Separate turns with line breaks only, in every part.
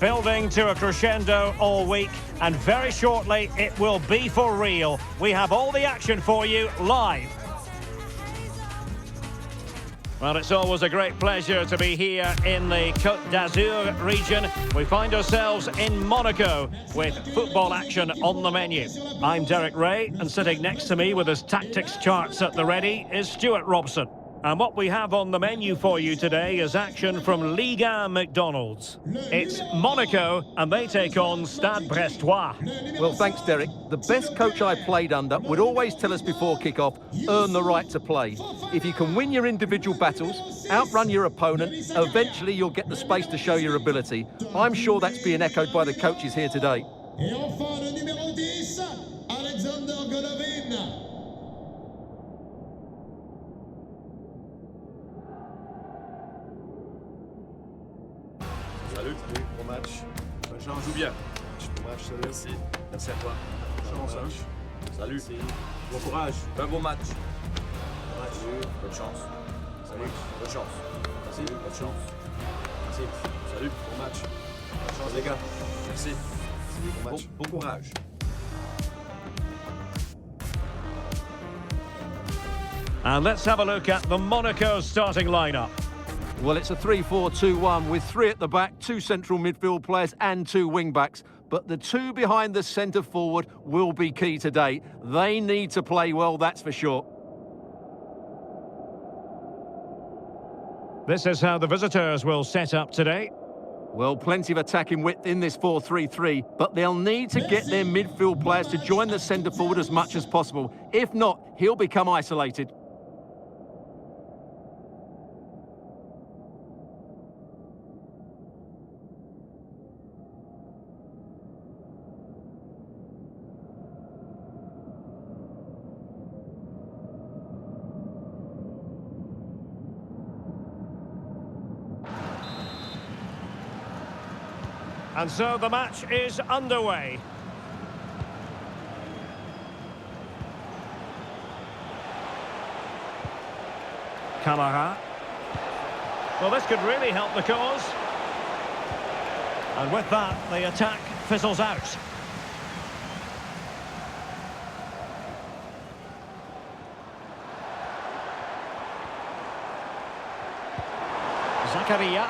building to a crescendo all week, and very shortly it will be for real. We have all the action for you live. Well, it's always a great pleasure to be here in the Côte d'Azur region. We find ourselves in Monaco with football action on the menu. I'm Derek Ray, and sitting next to me with his tactics charts at the ready is Stuart Robson. And what we have on the menu for you today is action from Ligue 1 McDonald's. It's Monaco, and they take on Stade Brestois.
Well, thanks, Derek. The best coach I played under would always tell us before kick-off, earn the right to play. If you can win your individual battles, outrun your opponent, eventually you'll get the space to show your ability. I'm sure that's being echoed by the coaches here today.
Salut, bon match. Bonne chance, joue bien. Bon match, salut. Merci. Merci à toi. Bonne chance. Salut. Merci. Bon courage. Un bon match. Bon match. Bonne chance. Salut. Bonne chance. Merci. Bonne chance. Merci. Salut. Bon match. Bonne chance, les gars. Merci. Bon match. Bon courage.
And let's have a look at the Monaco starting lineup.
Well, it's a 3-4-2-1 with 3 at the back, 2 central midfield players and 2 wing-backs. But the 2 behind the centre forward will be key today. They need to play well, that's for sure.
This is how the visitors will set up today.
Well, plenty of attacking width in this 4-3-3, but they'll need to get their midfield players to join the centre forward as much as possible. If not, he'll become isolated.
And so the match is underway. Camara. Well, this could really help the cause. And with that, the attack fizzles out. Zakaria.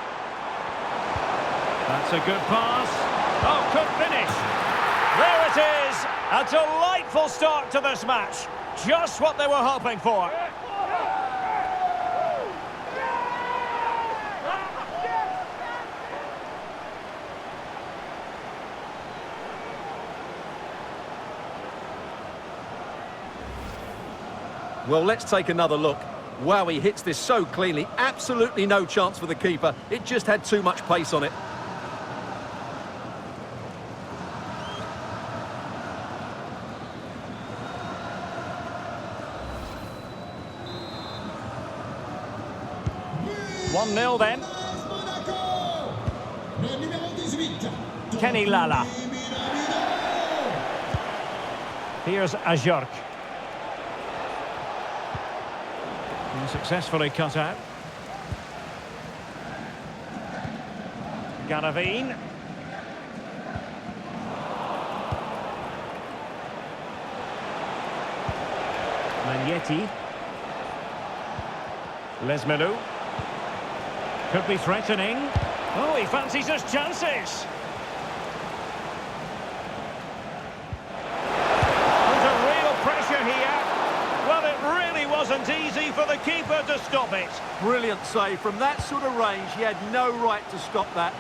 That's a good pass. Oh, could finish. There it is. A delightful start to this match. Just what they were hoping for.
Well, let's take another look. Wow, he hits this so cleanly. Absolutely no chance for the keeper. It just had too much pace on it.
One 0 then. Kenny Lala. Here's Ajork. Successfully cut out. Garavine. Magnetti. Lesmelou. Could be threatening. Oh, he fancies his chances. Under real pressure here. Well, it really wasn't easy for the keeper to stop it.
Brilliant save. From that sort of range, he had no right to stop that.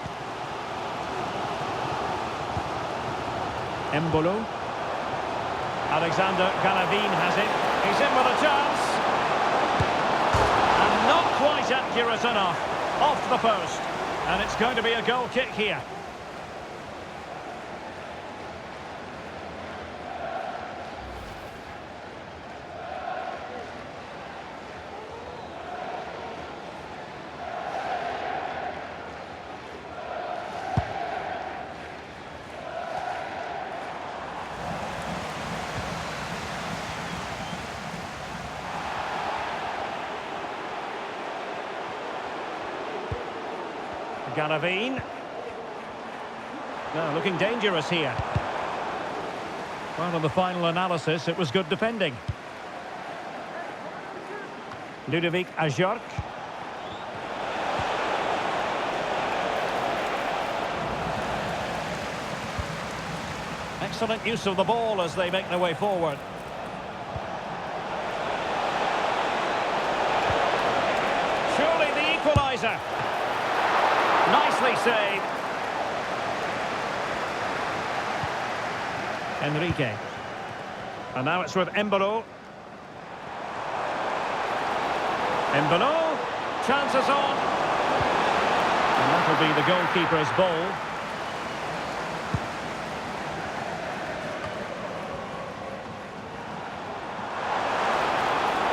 Embolo. Alexander Galavine has it. He's in with a chance. And not quite accurate enough. Off the post. And it's going to be a goal kick here. Garavine. Now looking dangerous here. Well, on the final analysis, it was good defending. Ludovic Ajorc. Excellent use of the ball as they make their way forward. Surely the equaliser. Nicely saved. Enrique. And now it's with Embolo. Embolo. Chances on. And that'll be the goalkeeper's ball.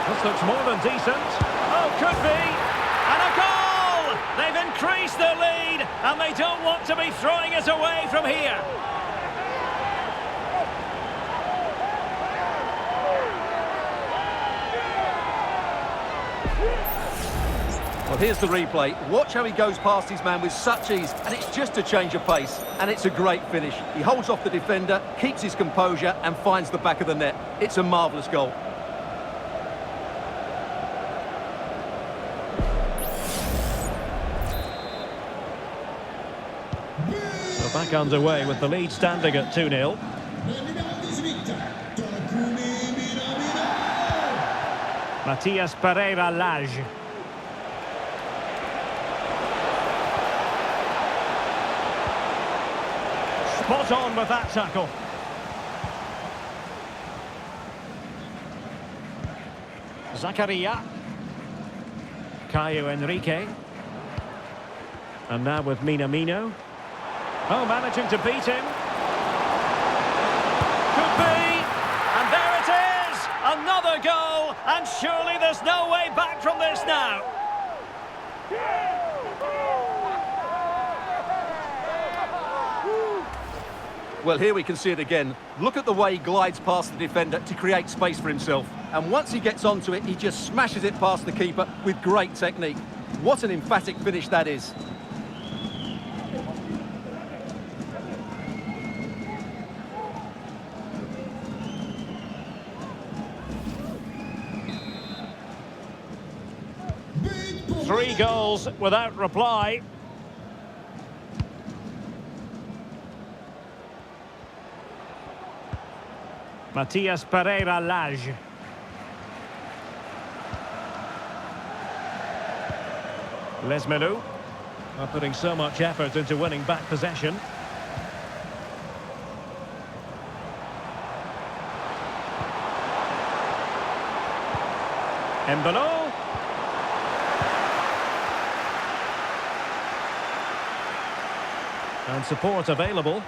This looks more than decent. Oh, could be. And a goal! They've increased their lead, and they don't want to be throwing it away from here.
Well, here's the replay. Watch how he goes past his man with such ease, and it's just a change of pace. And it's a great finish. He holds off the defender, keeps his composure, and finds the back of the net. It's a marvellous goal.
So back underway with the lead standing at 2-0. Matias Pereira-Lage. Spot on with that tackle. Zakaria. Caio Henrique. And now with Minamino. Oh, managing to beat him. Could be. And there it is. Another goal. And surely there's no way back from this now.
Well, here we can see it again. Look at the way he glides past the defender to create space for himself. And once he gets onto it, he just smashes it past the keeper with great technique. What an emphatic finish that is.
Three goals without reply. Matias Pereira-Lage. Lesmelu. Not putting so much effort into winning back possession. Embolo. And support available.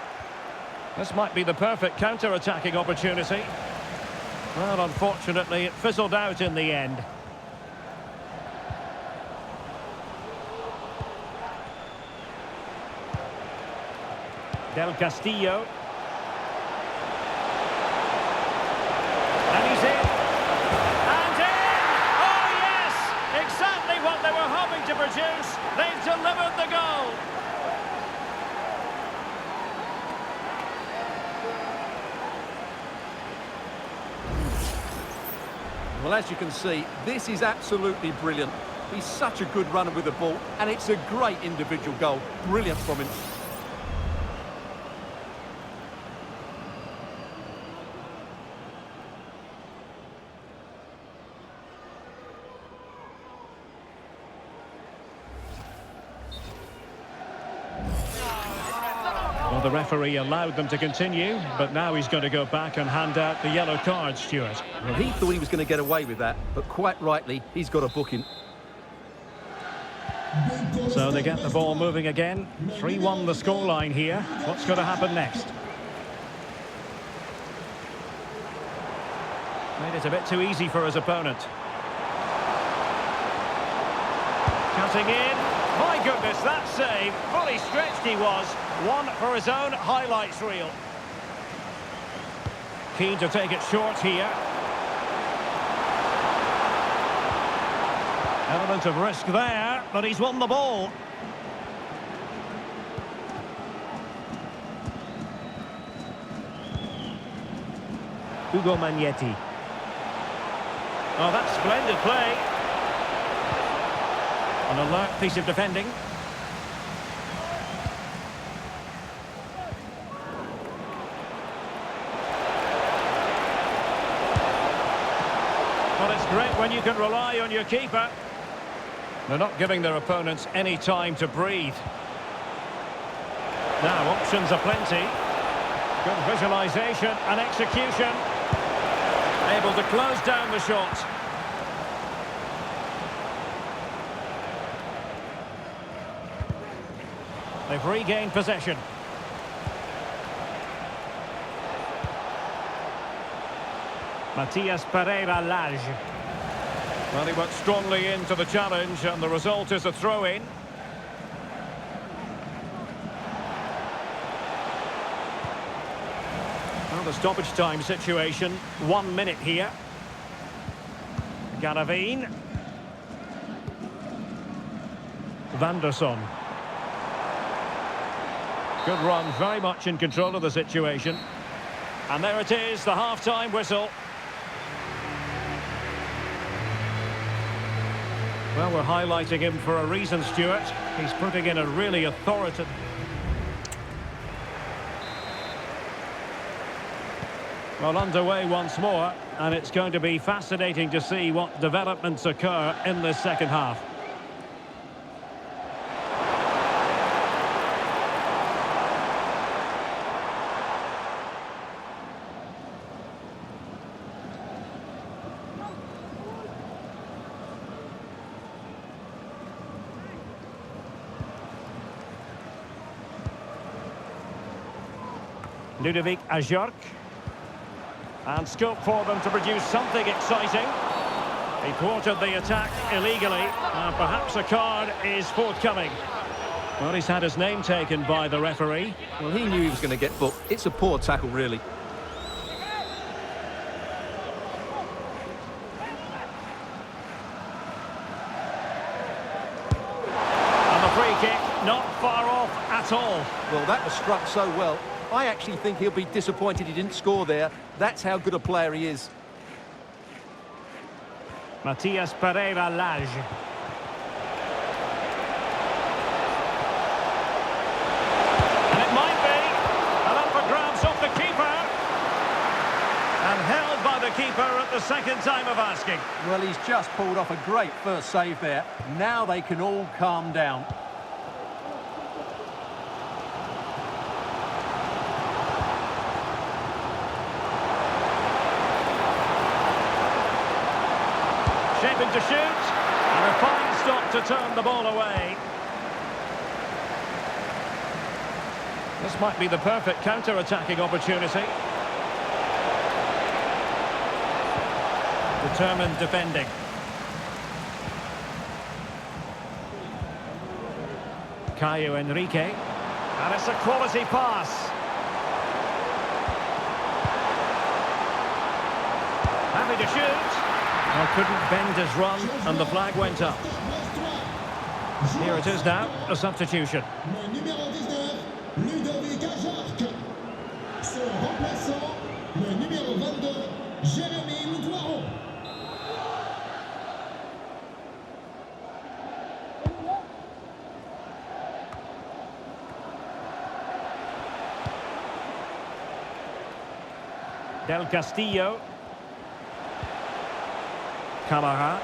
This might be the perfect counter-attacking opportunity. Well, unfortunately, it fizzled out in the end. Del Castillo. And he's in. And in! Oh, yes! Exactly what they were hoping to produce. They've delivered the goal.
Well, as you can see, this is absolutely brilliant. He's such a good runner with the ball, and it's a great individual goal. Brilliant from him.
Well, the referee allowed them to continue, but now he's going to go back and hand out the yellow card, Stuart.
Well, he thought he was going to get away with that, but quite rightly, he's got a booking.
So they get the ball moving again. 3-1 the scoreline here. What's going to happen next? Made it a bit too easy for his opponent. Cutting in. My goodness, that save. Fully stretched he was. One for his own highlights reel. Keen to take it short here. Element of risk there, but he's won the ball. Hugo Magnetti. Oh, that's splendid play. An alert piece of defending. Well, it's great when you can rely on your keeper. They're not giving their opponents any time to breathe. Now, options are plenty. Good visualisation and execution. Able to close down the shot. They've regained possession. Matías Pereira-Lage. Well, he went strongly into the challenge, and the result is a throw-in. Well, the stoppage time situation, 1 minute here. Garavine. Vanderson. Good run, very much in control of the situation. And there it is, the half-time whistle. Well, we're highlighting him for a reason, Stuart. He's putting in a really authoritative... Well, underway once more, and it's going to be fascinating to see what developments occur in this second half. Ludovic Ajorc. And scope for them to produce something exciting. He thwarted the attack illegally, and perhaps a card is forthcoming. Well, he's had his name taken by the referee.
Well, he knew he was going to get booked. It's a poor tackle, really.
And the free kick, not far off at all.
Well, that was struck so well. I actually think he'll be disappointed he didn't score there. That's how good a player he is.
Matías Pereira-Lage. And it might be. And up for grabs off the keeper. And held by the keeper at the second time of asking.
Well, he's just pulled off a great first save there. Now they can all calm down.
Shaping to shoot, and a fine stop to turn the ball away. This might be the perfect counter-attacking opportunity. Determined defending. Caio Henrique, and it's a quality pass. Happy to shoot. Well, couldn't bend his run, and the flag went up. Here it is now, a substitution.
Le numéro 19, Ludovic Ajorc. Son remplaçant, le numéro 22, Jérémy Loutouaro.
Del Castillo. Camara.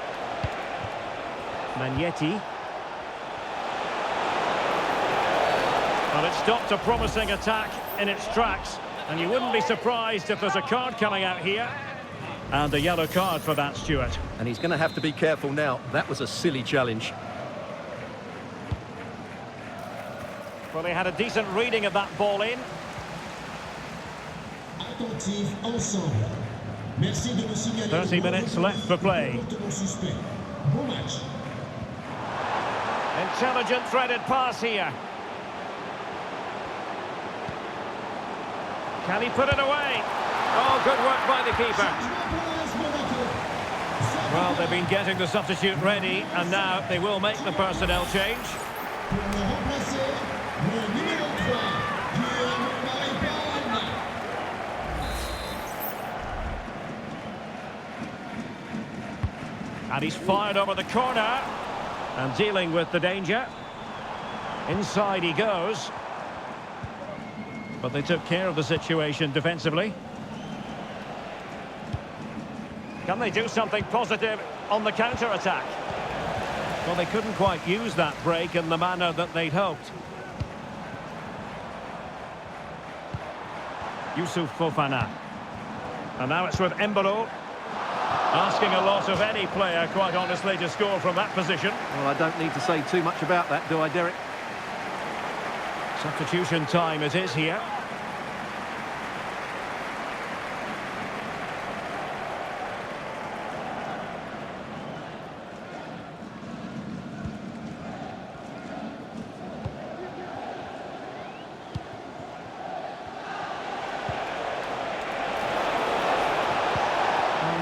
Magnetti. Well, it stopped a promising attack in its tracks, and you wouldn't be surprised if there's a card coming out here. And a yellow card for that, Stuart.
And he's going to have to be careful now. That was a silly challenge.
Well, he had a decent reading of that ball in.
Attentifs ensemble. Merci de nous signaler
30 minutes left for play.
Bon match.
Intelligent threaded pass here. Can he put it away? Oh, good work by the keeper.
AS Monaco.
Well, they've been getting the substitute ready, and now they will make the personnel change.
Pour le remplacer, le numéro 3, Guillaume Marie-Paul.
And he's fired over the corner. And dealing with the danger. Inside he goes. But they took care of the situation defensively. Can they do something positive on the counter-attack? Well, they couldn't quite use that break in the manner that they'd hoped. Youssouf Fofana. And now it's with Embolo. Asking a lot of any player, quite honestly, to score from that position.
Well, I don't need to say too much about that, do I, Derek?
Substitution time it is here.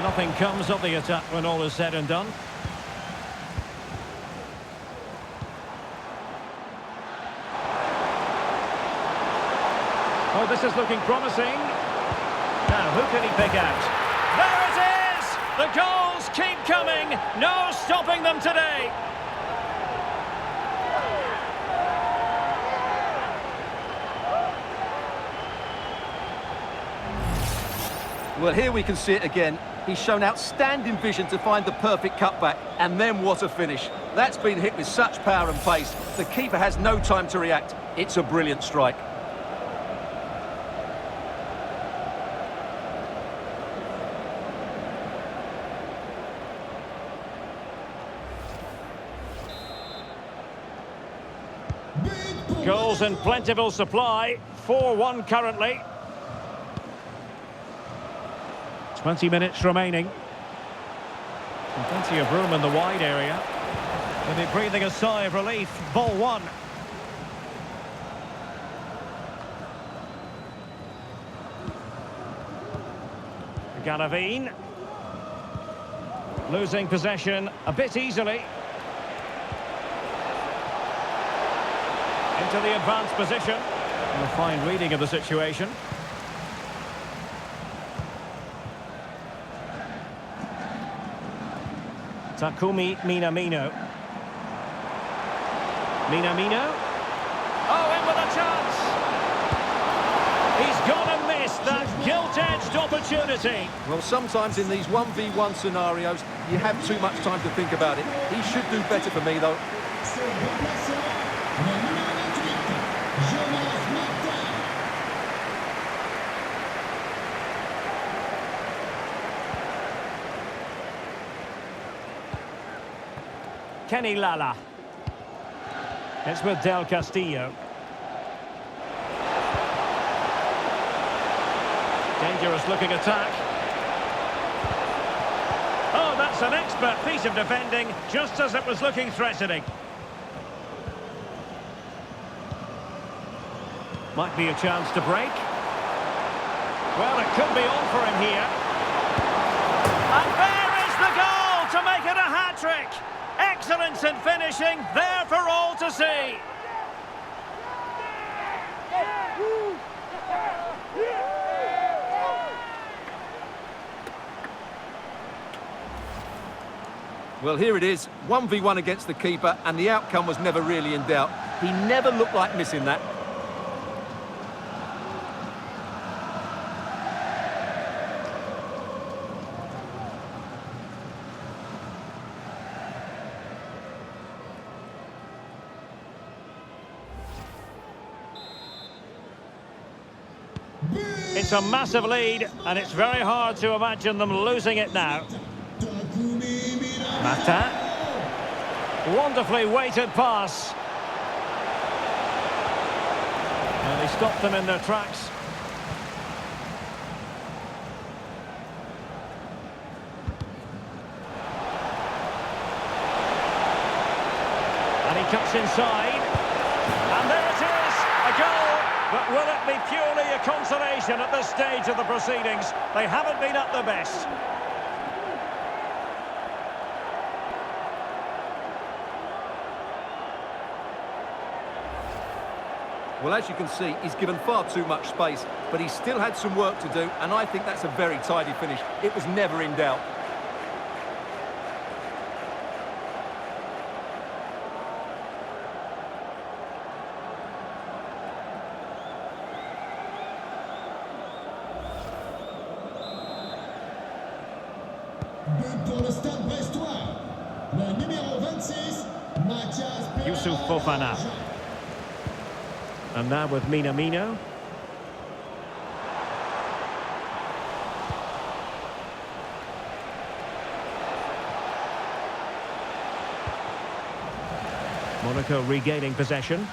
Nothing comes of the attack when all is said and done. Oh, this is looking promising. Now, who can he pick out? There it is! The goals keep coming. No stopping them today.
Well, here we can see it again. He's shown outstanding vision to find the perfect cutback, and then what a finish. That's been hit with such power and pace. The keeper has no time to react. It's a brilliant strike.
Goals in plentiful supply. 4-1 currently. 20 minutes remaining. And plenty of room in the wide area. Will be breathing a sigh of relief. Ball one. Galavine. Losing possession a bit easily. Into the advanced position. And a fine reading of the situation. Takumi Minamino. Minamino. Oh, in with a chance. He's gonna miss that gilt-edged opportunity.
Well, sometimes in these 1v1 scenarios, you have too much time to think about it. He should do better for me, though.
Kenny Lala. It's with Del Castillo. Dangerous looking attack. Oh, that's an expert piece of defending, just as it was looking threatening. Might be a chance to break. Well, it could be on for him here. And there is the goal to make it a hat-trick. Excellence in finishing, there for all to see.
Well, here it is, 1v1 against the keeper, and the outcome was never really in doubt. He never looked like missing that.
It's a massive lead, and it's very hard to imagine them losing it now. Mata. Wonderfully weighted pass. And they stopped them in their tracks. And he cuts inside. And there it is, a goal. But will it be purely a consolation at this stage of the proceedings? They haven't been at their best.
Well, as you can see, he's given far too much space, but he still had some work to do, and I think that's a very tidy finish. It was never in doubt.
pour le Stade brestois, le numéro 26, Mathias
Youssouf Fofana. And now with Minamino. Monaco regaining possession.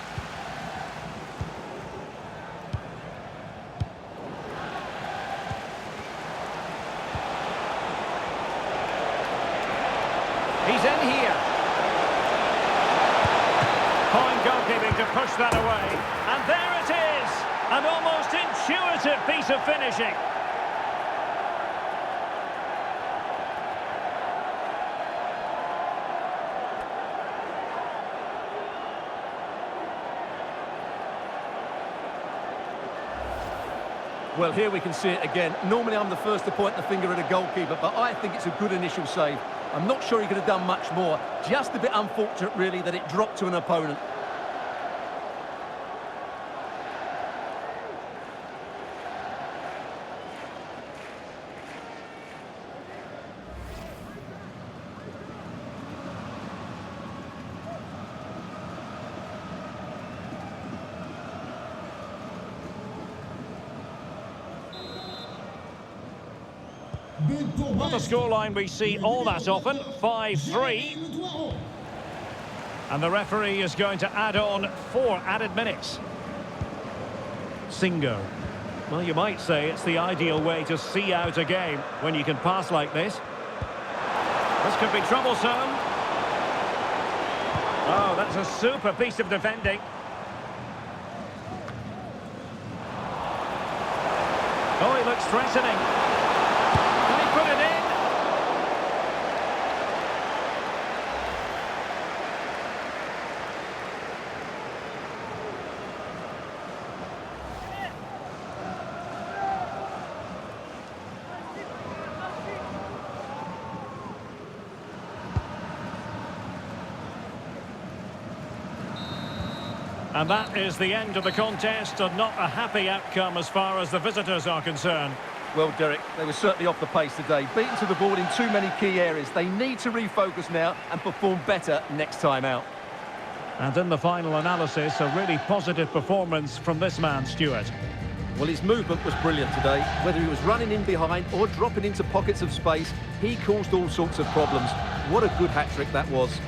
He's in here. Fine goalkeeping to push that away. And there it is! An almost intuitive piece of finishing.
Well, here we can see it again. Normally I'm the first to point the finger at a goalkeeper, but I think it's a good initial save. I'm not sure he could have done much more. Just a bit unfortunate, really, that it dropped to an opponent.
But pour
Not a
Brest.
scoreline we see all that often. 5-3.
Le Doiron.
And the referee is going to add on 4 added minutes. Singo. Well, you might say it's the ideal way to see out a game when you can pass like this. This could be troublesome. Oh, that's a super piece of defending. Oh, he looks threatening. Can he put it in? And that is the end of the contest, and not a happy outcome as far as the visitors are concerned.
Well, Derek, they were certainly off the pace today. Beaten to the board in too many key areas. They need to refocus now and perform better next time out.
And in the final analysis, a really positive performance from this man, Stuart.
Well, his movement was brilliant today. Whether he was running in behind or dropping into pockets of space, he caused all sorts of problems. What a good hat-trick that was.